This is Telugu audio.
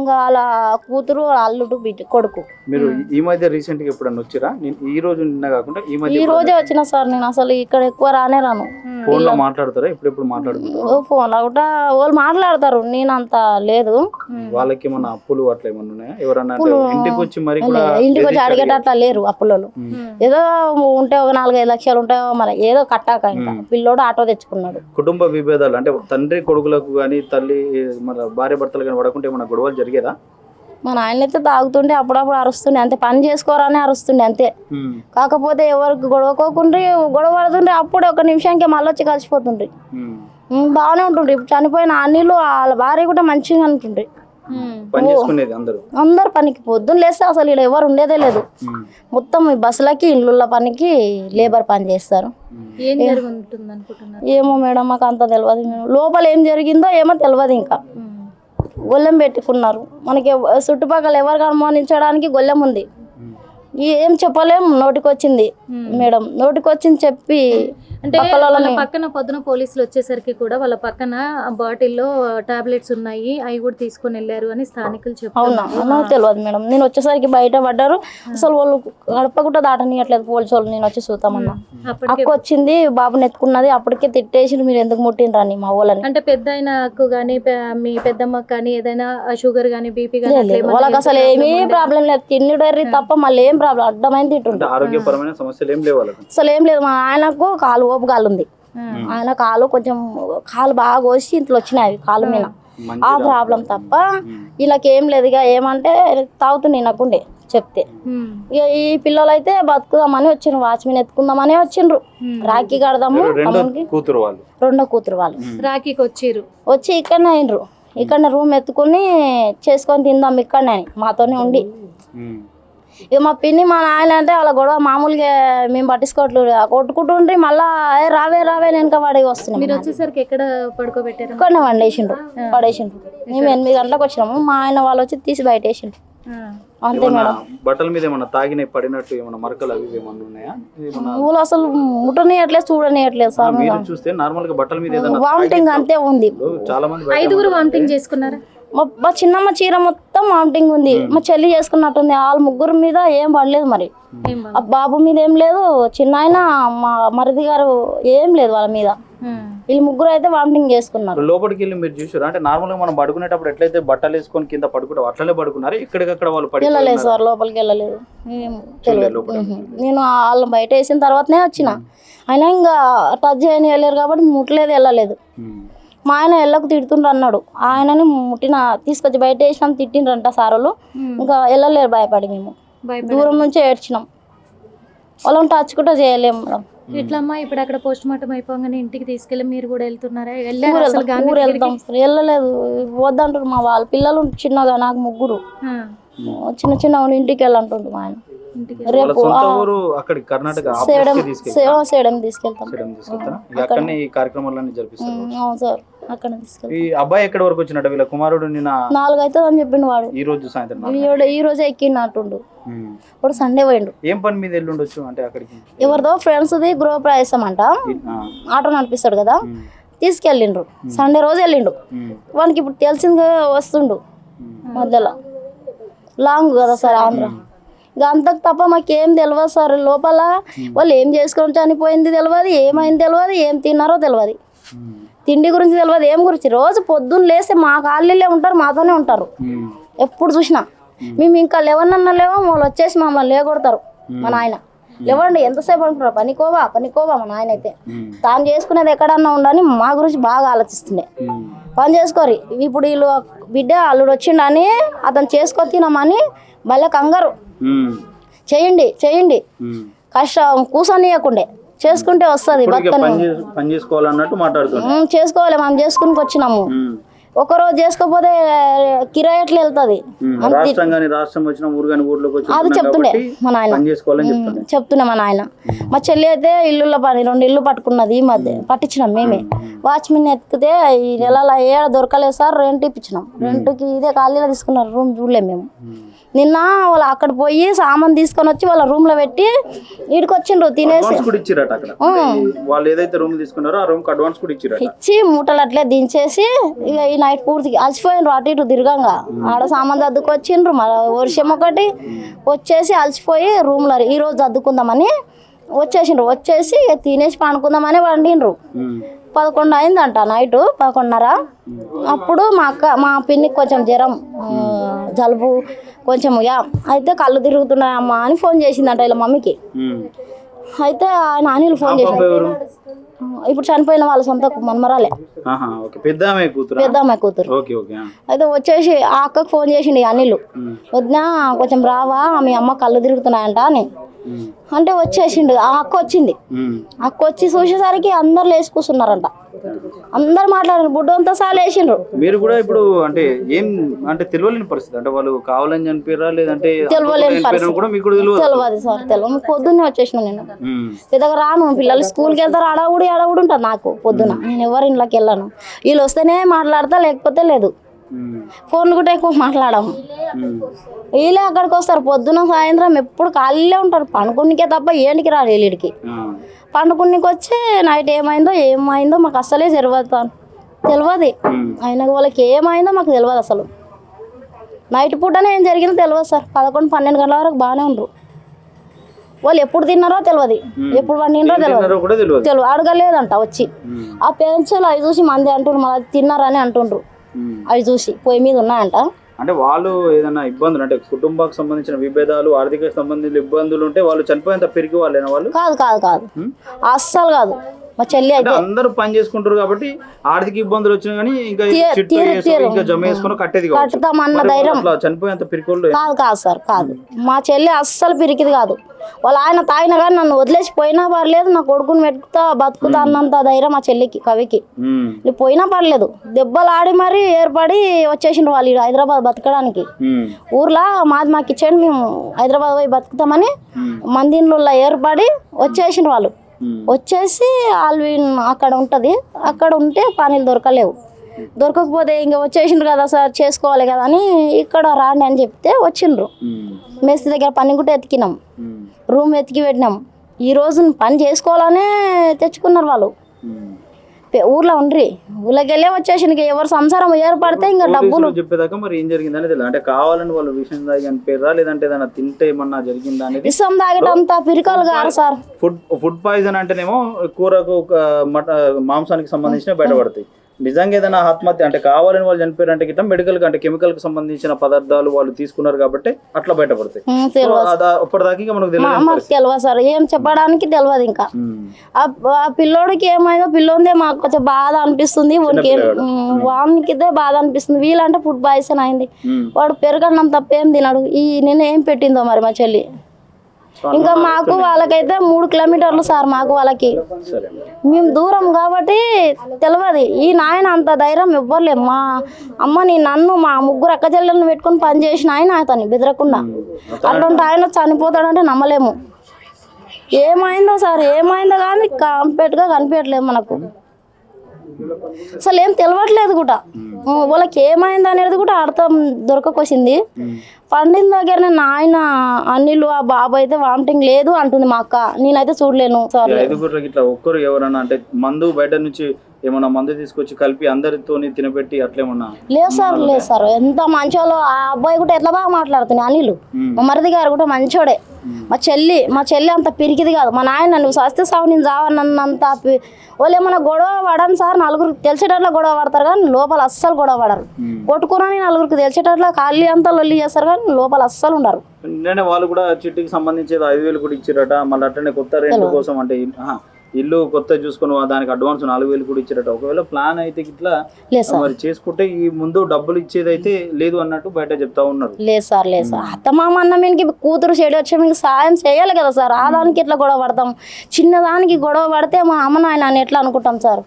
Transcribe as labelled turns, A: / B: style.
A: ఇంకా వాళ్ళ కూతురు అల్లుడు బిడ్డ కొడుకు.
B: మీరు ఈ మధ్య రీసెంట్ గా ఎప్పుడన్నా వచ్చారా? ఈ రోజు నిన్న కాకుండా ఈ మధ్య
A: ఈ రోజే వచ్చిన సార్. నేను అసలు ఇక్కడ ఎక్కువ రానే రాను.
B: ఫోన్ లో మాట్లాడతారా? ఎప్పుడు మాట్లాడుతారు?
A: ఫోన్ లో కూడా వాళ్ళు మాట్లాడతారు, నేను అంత లేదు.
B: వాళ్ళకి ఏమన్నా అప్పులు అట్లా ఏమన్నా ఉన్నాయా? ఎవరన్నా ఇంటికి వచ్చి మరి
A: ఇంటికి వచ్చి అడిగేటట్లా లేరు అప్పులలో. ఏదో ఉంటే ఒక 4-5 లక్షలు ఉంటే మరి ఏదో కట్టాక ఇంకా పిల్లోడు ఆటో తెచ్చుకున్నాడు.
B: కుటుంబ విభేదాలు అంటే తండ్రి కొడుకులకు కానీ తల్లి మన భార్య భర్తలు కానీ పడకుంటే ఏమన్నా గొడవలు జరిగేదా?
A: మా నాయన అయితే తాగుతుండే, అప్పుడప్పుడు అరుస్తుండే, అంతే పని చేసుకోరానే అరుస్తుండే అంతే. కాకపోతే ఎవరికి గొడవకోకుండ్రి, గొడవ పడుతుండ్రి, అప్పుడే ఒక నిమిషానికి మళ్ళీ వచ్చి కలిసిపోతుండ్రి. బాగానే ఉంటుండ్రి. ఇప్పుడు చనిపోయిన అన్నిలు వాళ్ళ భార్య కూడా మంచిగా ఉంటుండ్రి. అందరు పనికి పొద్దున్న లేస్తే అసలు ఇక్కడ ఎవరు ఉండేదే లేదు. మొత్తం ఈ బస్సులకి ఇళ్ళ పనికి లేబర్ పని చేస్తారు. ఏమో మేడం మాకు అంత తెలియదు. లోపల ఏం జరిగిందో ఏమో తెలియదు. ఇంకా గొల్లెం పెట్టుకున్నారు. మనకి చుట్టుపక్కల ఎవరు అనుమానించడానికి గొల్లెం ఉంది. ఏం చెప్పలేం. నోటికొచ్చింది మేడం, నోటికొచ్చింది చెప్పి
C: అంటే వాళ్ళ పక్కన పొద్దున పోలీసులు వచ్చేసరికి కూడా వాళ్ళ పక్కన బాటిల్లో టాబ్లెట్స్ ఉన్నాయి, అవి కూడా తీసుకొని వెళ్ళారు అని స్థానికులు చెప్పారు.
A: అవునా తెలియదు మేడం. నేను వచ్చేసరికి బయట పడ్డారు. అసలు వాళ్ళు గడప కూడా దాటనియట్లేదు పోలీసు వాళ్ళు. నేను వచ్చి చూస్తామన్నా అక్క వచ్చింది, బాబుని ఎత్తుకున్నది. అప్పటికే తిట్టేసి మీరు ఎందుకు ముట్టిండ్రు అని మా వాళ్ళని.
C: అంటే పెద్ద ఆయనకు కానీ మీ పెద్దమ్మకు కానీ ఏదైనా షుగర్ కానీ బీపీ కానీ
A: వాళ్ళకి అసలు ఏమీ ప్రాబ్లం లేదు. తిండి తప్ప మళ్ళీ ఏం ప్రాబ్లం అడ్డమైంది తింటుంటారు.
B: ఆరోగ్యపరమైన సమస్యలు ఏం లేవు.
A: అసలు ఏం లేదు. మా ఆయనకు కాలు ఓపుగాలు ఉంది. ఆయన కాలు కొంచెం బాగా కోసి ఇంట్లో వచ్చినాయి కాలు మీద. ఆ ప్రాబ్లం తప్ప వీళ్ళకి ఏం లేదు. ఇక ఏమంటే తాగుతుండే నాకుండే చెప్తే. ఇక ఈ పిల్లలు అయితే బతుకుదామని వచ్చిండ్రు, వాచ్మెన్ ఎత్తుకుందామని వచ్చిండ్రు. రాఖీ కడదాము. రెండో కూతురు వాళ్ళు
C: రాఖీకి
A: వచ్చి ఇక్కడనే అయినరు. ఇక్కడ రూమ్ ఎత్తుకుని చేసుకొని తిందాం ఇక్కడనే అని మాతోనే ఉండి. ఇక మా పిన్ని మా నాయన అంటే వాళ్ళ గొడవ మామూలుగా మేము పట్టించుకోవట్లేదు. కొట్టుకుంటుండ్రి. మళ్ళా రావే వెనక వాడికి వస్తున్నాం.
C: మీరు వచ్చేసరికి ఎక్కడ పడుకోబెట్టారు?
A: ఇక్కడనే పడేసిండ్రు. మేము 8 గంటలకు వచ్చినాము. మా ఆయన వాళ్ళు వచ్చి తీసి బయట వేసిండ్రు. అంతే మేడం.
B: బట్టల మీద ఏమన్నా తాగిన పడినట్టు ఏమన్నా మరకలు అవి ఏమన్నా ఉన్నాయా?
A: ఊళ్ళు అసలు ముట్టనియట్లేదు, చూడనియట్లేదు సార్.
B: చూస్తే నార్మల్ గా బట్టల మీద
A: వామిటింగ్ అంతే ఉంది.
B: చాలా మంది
C: 5గురు వామిటింగ్ చేసుకున్నారు.
A: మా చిన్నమ్మ చీర మొత్తం వామిటింగ్ ఉంది. మా చెల్లి చేసుకున్నట్టుంది. వాళ్ళ ముగ్గురు మీద ఏం పడలేదు. మరి ఆ బాబు మీద ఏం లేదు. చిన్న ఆయన మా మరిది గారు ఏం లేదు వాళ్ళ మీద. వీళ్ళు ముగ్గురు అయితే వామిటింగ్ చేసుకున్నారు.
B: లోపలికి వెళ్ళి మీరు చూసారు అంటే నార్మల్ గా మనం పడుకునేటప్పుడు ఎట్లయితే బట్టలు వేసుకొని కింద పడుకుంటాం అట్లనే పడుకున్నారు. ఇక్కడికక్కడ వాళ్ళు
A: వెళ్ళలేదు సార్, లోపలికి వెళ్ళలేదు. నేను వాళ్ళు బయట వేసిన తర్వాతనే వచ్చిన. అయినా ఇంకా టచ్ చేయని వెళ్ళారు కాబట్టి ముట్టలేదు, వెళ్ళలేదు. మా ఆయన ఎల్లకు తిడుతుండ్రు అన్నాడు. ఆయనని ముట్టిన తీసుకొచ్చి బయట వేసినాం, తిట్టిండ్రంట సారోళ్ళు. ఇంకా వెళ్ళలేరు భయపడి. మేము దూరం నుంచి ఏడ్చినాం. వాళ్ళని టచ్ కూడా చేయలేము మేడం.
C: ఎట్లమ్మా ఇప్పుడు అక్కడ పోస్ట్ మార్టం అయిపోగానే ఇంటికి తీసుకెళ్ళి మీరు కూడా వెళ్తున్నారా?
A: ఊరు వెళ్తాం సార్. వెళ్ళలేదు, వద్దంటారు మా వాళ్ళ పిల్లలు చిన్నగా. నాకు ముగ్గురు చిన్న ఇంటికి వెళ్ళంటుండ్రు మా ఆయన. రేపు సేడం తీసుకెళ్తాం. అవును సార్, అక్కడ తీసుకెళ్తాం.
B: ఈ అబ్బాయి ఎక్కడి వరకు వచ్చినట్టు? వీళ్ళ కుమారుడు
A: 4 అవుతుంది అని చెప్పిండు వాడు.
B: ఈ రోజు సాయంత్రం
A: ఈ రోజే ఎక్కినట్టుండు. ఇప్పుడు సండే పోయిండు.
B: ఏం పని మీద వెళ్ళుండొచ్చు అంటే అక్కడికి?
A: ఎవరిదో ఫ్రెండ్స్ది గృహప్రవేశం అంట. ఆటో నడిపిస్తాడు కదా, తీసుకెళ్ళిండ్రు. సండే రోజు వెళ్ళిండు. వానికి ఇప్పుడు తెలిసింది వస్తుండు. మధ్యలో లాంగ్ కదా సార్ ఆంధ్ర. ఇంకా అంతకు తప్ప మాకేం తెలియదు సార్. లోపల వాళ్ళు ఏం చేసుకొని చనిపోయింది తెలియదు, ఏమైంది తెలియదు, ఏం తిన్నారో తెలియదు, తిండి గురించి తెలియదు, ఏం గురించి. రోజు పొద్దున్న లేస్తే మా కాళ్ళే ఉంటారు, మాతోనే ఉంటారు. ఎప్పుడు చూసినా మేము ఇంకా లేవన్నా లేవో వాళ్ళు వచ్చేసి మమ్మల్ని లేకొడతారు. మా నాయన లేవండి ఎంతసేపు అనుకుంటారు, పనికోవా మా నాయన అయితే. తాను చేసుకునేది ఎక్కడన్నా ఉండని మా గురించి బాగా ఆలోచిస్తుండే. పని చేసుకోరి. ఇప్పుడు వీళ్ళు బిడ్డ అల్లుడు వచ్చిండని అతను చేసుకో తినమని భలే కంగారు. చేయండి కష్టం కూర్చొనియకుండే చేసుకుంటే వస్తుంది. చేసుకోవాలి, మనం చేసుకుని వచ్చినాము. ఒకరోజు చేసుకోకపోతే కిరాయి ఎట్లా వెళ్తుంది అది చెప్తుండే మా నాయన. చెప్తుండే మా నాయన. మా చెల్లి అయితే ఇల్లుల పని 2 ఇల్లు పట్టుకున్నది. ఈ మధ్య పట్టించినాం మేమే. వాచ్మెన్ ఎత్తికితే ఈ నెలలో ఏడ దొరకలేదు సార్. రెంట్ ఇప్పించినాం. రెంట్కి ఇదే ఖాళీలో తీసుకున్నారు. రూమ్ చూడలేము మేము. నిన్న వాళ్ళు అక్కడ పోయి సామాన్ తీసుకొని వచ్చి వాళ్ళ రూమ్ లో పెట్టి ఇడికి వచ్చిండ్రు తినేసి. ఇచ్చి మూటలు అట్లే దించేసి ఇక ఈయన నైట్ పూర్తికి అలసిపోయినరు అటు ఇటు తిరగంగా ఆడ సామాన్ సర్దుకొచ్చిండ్రు మళ్ళీ వర్షం ఒకటి వచ్చేసి అలసిపోయి రూమ్లో ఈరోజు సర్దుకుందామని వచ్చేసిండ్రు. వచ్చేసి తినేసి పండుకుందామని వండిండ్రు. 11 అయిందంట నైటు 11:30. అప్పుడు మా పిన్నికి కొంచెం జ్వరం జలుబు కొంచెం అయితే కళ్ళు తిరుగుతున్నాయమ్మా అని ఫోన్ చేసిందంట ఇలా మమ్మీకి. అయితే ఆయన అనిల్ ఫోన్ చేసిండు. ఇప్పుడు చనిపోయిన వాళ్ళ సొంత మన్మరాలే, పెద్ద అమ్మాయి కూతురు. అయితే వచ్చేసి ఆ అక్కకు ఫోన్ చేసిండు అనిల్, వద్దా కొంచెం రావా మీ అమ్మ కళ్ళు తిరుగుతున్నాయంట అని అంటే వచ్చేసిండు. ఆ అక్క వచ్చింది. అక్క వచ్చి చూసేసరికి అందరు లేచి కూర్చున్నారంట. అందరు మాట్లాడారు, బుడ్డంతా సార్లు వేసిండ్రు.
B: మీరు కూడా ఇప్పుడు అంటే ఏం అంటే తెలియలేని పరిస్థితి, అంటే వాళ్ళు కావాలని చనిపోయారా లేదంటే
A: తెలియలేని పరిస్థితి తెలియదు సార్. తెలియదు పొద్దున్నే వచ్చేసిన నేను పెద్దగా రాను. పిల్లలు స్కూల్కి వెళ్తారు, అడవుడు ఉంటుంది నాకు పొద్దున. నేను ఎవరి ఇంట్లోకి వెళ్ళాను. వీళ్ళు వస్తేనే మాట్లాడతా, లేకపోతే లేదు. ఫోన్లు కూడా ఎక్కువ మాట్లాడము. వీళ్ళే అక్కడికి వస్తారు పొద్దున సాయంత్రం ఎప్పుడు ఖాళీలే ఉంటారు. పండుకునికే తప్ప ఏంటికి రాడు వీళ్ళకి. పండుకునికి వచ్చి నైట్ ఏమైందో మాకు అస్సలే తెలియదు. అయినా వాళ్ళకి ఏమైందో మాకు తెలియదు అసలు. నైట్ పూటనే ఏం జరిగిందో తెలియదు సార్. 11-12 గంటల వరకు బాగానే ఉండరు. వాళ్ళు ఎప్పుడు తిన్నారో తెలియదు, ఎప్పుడు వండినరో తెలియదు. అడగలేదంట వచ్చి. ఆ పెన్సిల్ అవి చూసి మంది అంటుండ్రు, మళ్ళీ తిన్నారని అంటుండ్రు. అవి చూసి పొయ్యి మీద ఉన్నాయంట.
B: అంటే వాళ్ళు ఏదైనా ఇబ్బందులు అంటే కుటుంబానికి సంబంధించిన విభేదాలు, ఆర్థిక సంబంధించిన ఇబ్బందులు ఉంటే వాళ్ళు చనిపోయేంత పెరిగి వాళ్ళేనా వాళ్ళు?
A: కాదు అస్సలు కాదు. మా చెల్లి అయితే
B: అందరూ పని చేసుకుంటారు కాబట్టి ఆర్థిక ఇబ్బందులు వచ్చినా కానీ ఇంకా జమ చేసుకుని కట్టేది
A: కట్టుతామన్న ధైర్యం
B: చనిపోయేంత పిరికోళ్ళు
A: కాదు సార్. కాదు, మా చెల్లి అస్సలు పిరికిది కాదు. వాళ్ళ ఆయన తాగిన కానీ నన్ను వదిలేసి పోయినా పర్లేదు, నా కొడుకుని బతుకుతా అన్నంత ధైర్యం మా చెల్లికి కవికి. నువ్వు పోయినా పర్లేదు. దెబ్బలు ఆడి మరీ ఏర్పడి వచ్చేసిండ్రు వాళ్ళు హైదరాబాద్ బతకడానికి. ఊర్లో మాకు ఇచ్చేయండి, మేము హైదరాబాద్ పోయి బతుకుతామని మందిలో ఏర్పడి వచ్చేసిండ్రు వాళ్ళు. వచ్చేసి ఆల్విన్ అక్కడ ఉంటుంది, అక్కడ ఉంటే పనులు దొరకకపోతే ఇంకా వచ్చేసిండ్రు కదా సార్, చేసుకోవాలి కదా అని ఇక్కడ రాండి అని చెప్తే వచ్చిండ్రు. మేస్త్రి దగ్గర పని కూడా ఎతికినాం, రూమ్ ఎతికి పెట్టినాం. ఈ రోజు పని చేసుకోవాలనే తెచ్చుకున్నారు వాళ్ళు. ఊర్లో ఉండ్రి, ఊళ్ళకి వెళ్ళే వచ్చేసి ఎవరు సంసారం ఏర్పడితే ఇంకా డబ్బులు
B: చెప్పేదాకా మరి ఏం జరిగిందని తెలియదు. అంటే కావాలని వాళ్ళు విషయం తాగి అనిపోయారా లేదంటే ఏదైనా తింటే ఏమన్నా జరిగిందా అనేది?
A: విషం తాగేటంత పిరికలు కాదు సార్.
B: ఫుడ్ పాయిజన్ అంటేనేమో కూరకు మాంసానికి సంబంధించిన బయటపడతాయి. నిజంగా ఏదైనా ఆత్మహత్య అంటే కావాలని వాళ్ళు చనిపోయారంటే గిట్ట మెడికల్ అంటే కెమికల్ కి సంబంధించిన పదార్థాలు వాళ్ళు తీసుకున్నారు కాబట్టి అట్లా బయటపడతాయి. అప్పటిదాకా మనకు
A: తెలియదు సార్, ఏం చెప్పడానికి తెలియదు. ఇంకా ఆ పిల్లోడికి ఏమైందో పిల్లోందే మాకు కొంచెం బాధ అనిపిస్తుంది. వానికి బాధ అనిపిస్తుంది. వీళ్ళంటే ఫుడ్ పాయిజన్ అయింది, వాడు పెరగడం తప్పేం తినడు. నిన్న ఏం పెట్టిందో మరి మా చెల్లి. ఇంకా మాకు వాళ్ళకైతే 3 కిలోమీటర్లు సార్. మాకు వాళ్ళకి మేము దూరం కాబట్టి తెలియదు. ఈ నాయన అంత ధైర్యం ఇవ్వలేము. మా అమ్మని నన్ను మా 3 అక్క చెల్లెలను పెట్టుకుని పని చేసిన ఆయన అతన్ని బెదరకుండా. అట్లాంటి ఆయన చనిపోతాడంటే నమ్మలేము. ఏమైందో సార్, ఏమైందో కానీ కంప్లీట్గా కనిపించట్లేదు మనకు. అసలు ఏం తెలియట్లేదు కూడా. వాళ్ళకి ఏమైంది అనేది కూడా అర్థం దొరకకొచ్చింది. పండిన దగ్గర నాయన అనిల్ ఆ బాబు అయితే వామిటింగ్ లేదు అంటుంది మా అక్క. నేనైతే చూడలేను సార్.
B: ఒక్కరు ఎవరన్నా అంటే మందు బయట నుంచి ఏమన్నా మందు తీసుకొచ్చి కలిపి అందరితో తినబెట్టి అట్లేమన్నా? లేదు
A: సార్ ఎంత మంచోళ్ళు. ఆ అబ్బాయి కూడా ఎట్లా బాగా మాట్లాడుతున్నాయి అనిల్. మా మరిది గారు కూడా మంచోడే. మా చెల్లి అంత పిరికిది కాదు. మా నాయన నువ్వు సస్తే సాగు నేను చావన్నంత వాళ్ళు ఏమన్నా గొడవ పడను సార్. నలుగురికి తెలిసేటట్లా గొడవ పడతారు కానీ లోపల అస్సలు గొడవ పడరు. కొట్టుకుని నలుగురికి తెలిసేటట్లా ఖాళీ అంతా లొల్లి చేస్తారు కానీ లోపల అస్సలు ఉండరు.
B: వాళ్ళు కూడా చిట్టుకి సంబంధించి 5,000 కూడా ఇచ్చారట. మళ్ళీ అట్లనే కొత్త రెంట్ కోసం అంటే ఇల్లు కొత్త చూసుకుని దానికి అడ్వాన్స్ 4,000 కూడా ఇచ్చారట. ఒకవేళ ప్లాన్ అయితే ఇట్లా మరి చేసుకుంటే ఈ ముందు డబ్బులు ఇచ్చేది అయితే లేదు అన్నట్టు బయట చెప్తా ఉన్నారు.
A: లేదు సార్ అత్తమామ అన్న మీకు కూతురు చెడు వచ్చి మీకు సాయం చేయాలి కదా సార్. ఆ దానికి ఎట్లా గొడవ పడతాం? చిన్నదానికి గొడవ పడితే మా అమ్మ నాయన ఎట్లా అనుకుంటాం సార్?